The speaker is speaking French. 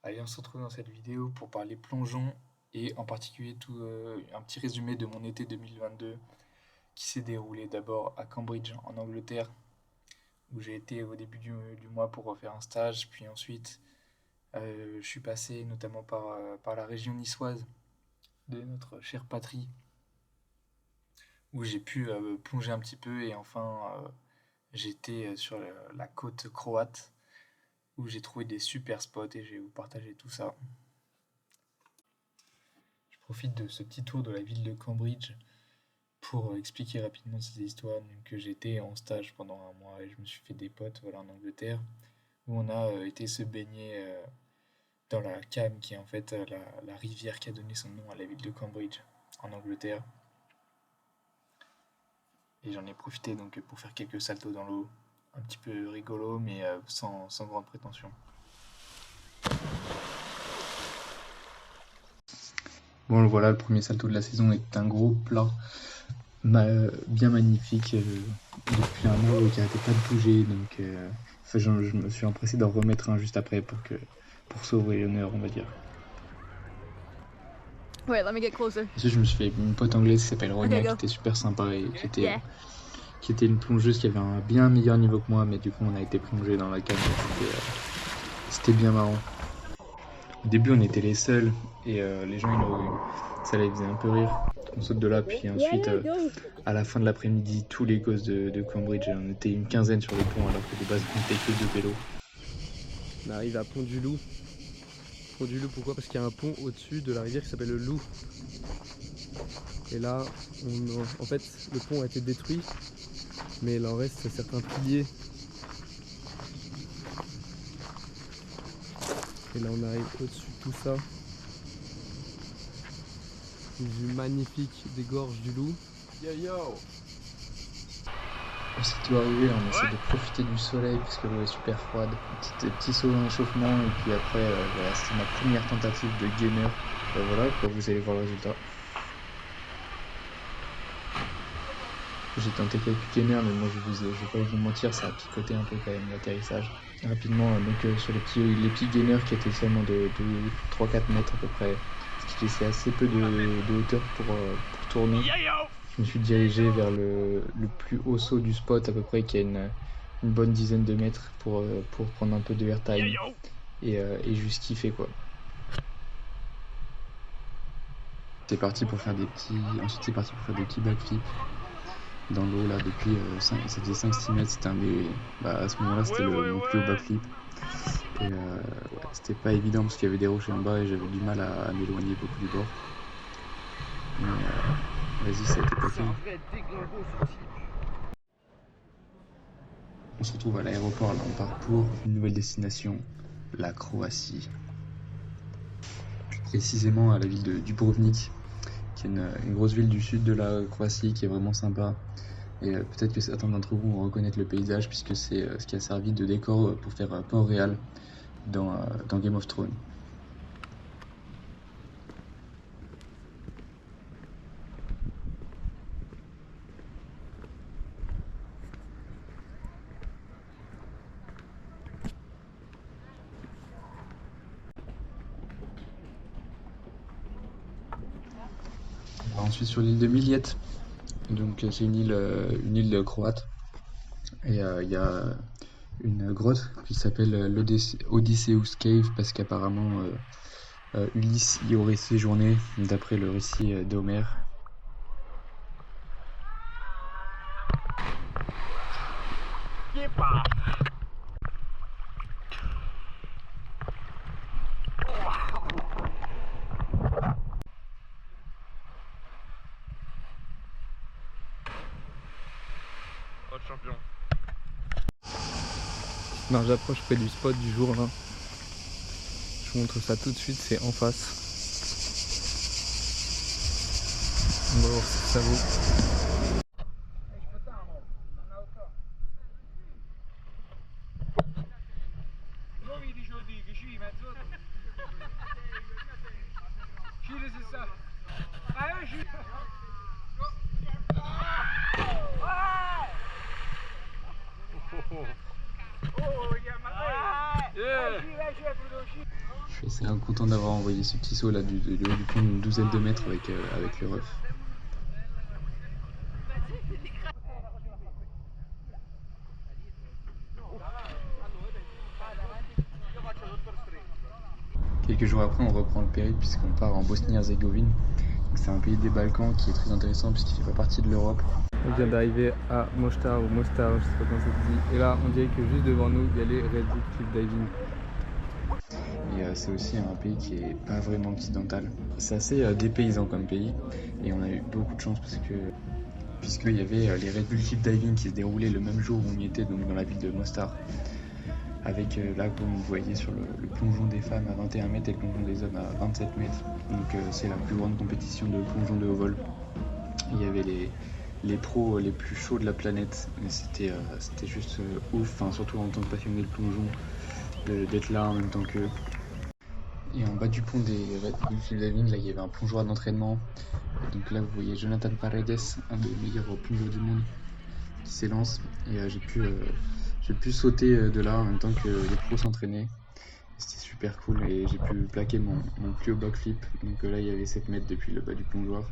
Allez, on se retrouve dans cette vidéo pour parler plongeon et en particulier un petit résumé de mon été 2022 qui s'est déroulé d'abord à Cambridge en Angleterre où j'ai été au début du mois pour refaire un stage, puis ensuite je suis passé notamment par la région niçoise de notre chère patrie où j'ai pu plonger un petit peu et enfin j'étais sur la côte croate où j'ai trouvé des super spots et je vais vous partager tout ça. Je profite de ce petit tour de la ville de Cambridge pour expliquer rapidement ces histoires. Donc, j'étais en stage pendant un mois et je me suis fait des potes voilà, en Angleterre où on a été se baigner dans la Cam qui est en fait la rivière qui a donné son nom à la ville de Cambridge en Angleterre. Et j'en ai profité donc pour faire quelques saltos dans l'eau, un petit peu rigolo mais sans grande prétention. Bon voilà, le premier salto de la saison est un gros plat bien magnifique depuis un mois qui n'arrêtait pas de bouger, donc je me suis empressé d'en remettre un juste après pour sauver l'honneur, on va dire. Wait, let me get closer. Ensuite, je me suis fait une pote anglaise qui s'appelle Ronia, qui était super sympa et qui était une plongeuse qui avait un bien meilleur niveau que moi, mais du coup on a été plongé dans la cave, c'était bien marrant. Au début on était les seuls et les gens ça les faisait un peu rire. On saute de là, puis ensuite à la fin de l'après-midi, tous les gosses de Cambridge, on était une quinzaine sur le pont alors que de base on était que deux pélos. On arrive à Pont du Loup. Pont du Loup, pourquoi? Parce qu'il y a un pont au-dessus de la rivière qui s'appelle le Loup. Et là, en fait, le pont a été détruit, mais il en reste certains piliers. Et là, on arrive au-dessus de tout ça. Une vue magnifique des gorges du Loup. Yo yo! Aussitôt arrivé, on essaie de profiter du soleil puisque l'eau est super froide. Petit saut en échauffement et puis après, voilà, c'était ma première tentative de gainer. Voilà, quoi, vous allez voir le résultat. J'ai tenté quelques gainers, mais moi je vais pas vous mentir, ça a picoté un peu quand même l'atterrissage. Rapidement, donc sur les petits gainers qui étaient seulement de 3-4 mètres à peu près, ce qui laissait assez peu de hauteur pour tourner. Je me suis dirigé vers le plus haut saut du spot à peu près, qui a une bonne dizaine de mètres pour prendre un peu de airtime et juste kiffer quoi. C'est parti pour faire des petits backflips dans l'eau là depuis ça faisait 5-6 mètres, c'était à ce moment là c'était mon plus haut backflip et ouais, c'était pas évident parce qu'il y avait des rochers en bas et j'avais du mal à m'éloigner beaucoup du bord, mais vas-y, ça a été paquet. On se retrouve à l'aéroport, là on part pour une nouvelle destination, la Croatie, plus précisément à la ville de Dubrovnik, qui est une grosse ville du sud de la Croatie qui est vraiment sympa. Et peut-être que certains d'entre vous vont reconnaître le paysage puisque c'est ce qui a servi de décor pour faire Port-Réal dans Game of Thrones. On va ensuite sur l'île de Miljet. Donc c'est une île croate et il y a une grotte qui s'appelle l'Odysseus Cave parce qu'apparemment Ulysse y aurait séjourné d'après le récit d'Homère. Champion. Non, j'approche près du spot du jour là. Je vous montre ça tout de suite, c'est en face. On va voir ce que ça vaut. Je suis assez content d'avoir envoyé ce petit saut là du haut du pont d'une douzaine de mètres avec le ref. Quelques jours après, on reprend le périple puisqu'on part en Bosnie-Herzégovine. C'est un pays des Balkans qui est très intéressant puisqu'il fait pas partie de l'Europe. On vient d'arriver à Mostar ou Mostar, je sais pas comment ça se dit. Et là, on dirait que juste devant nous, il y a les Red Bull Cliff Diving. Et c'est aussi un pays qui est pas vraiment occidental. C'est assez dépaysant comme pays et on a eu beaucoup de chance puisqu'il y avait les Red Bull Cliff Diving qui se déroulaient le même jour où on y était, donc dans la ville de Mostar. Avec là, comme vous voyez sur le plongeon des femmes à 21 mètres et le plongeon des hommes à 27 mètres. Donc c'est la plus grande compétition de plongeon de haut vol. Il y avait les pros les plus chauds de la planète, mais c'était juste ouf, enfin, surtout en tant que passionné de plongeon, d'être là en même temps qu'eux. Et en bas du pont des Red Bull Cliff Diving, là il y avait un plongeoir d'entraînement. Et donc là vous voyez Jonathan Paredes, un des meilleurs plongeurs du monde, qui s'élance. Et j'ai pu sauter de là en même temps que les pros s'entraînaient. C'était super cool et j'ai pu plaquer mon plus haut backflip. Donc là il y avait 7 mètres depuis le bas du plongeoir.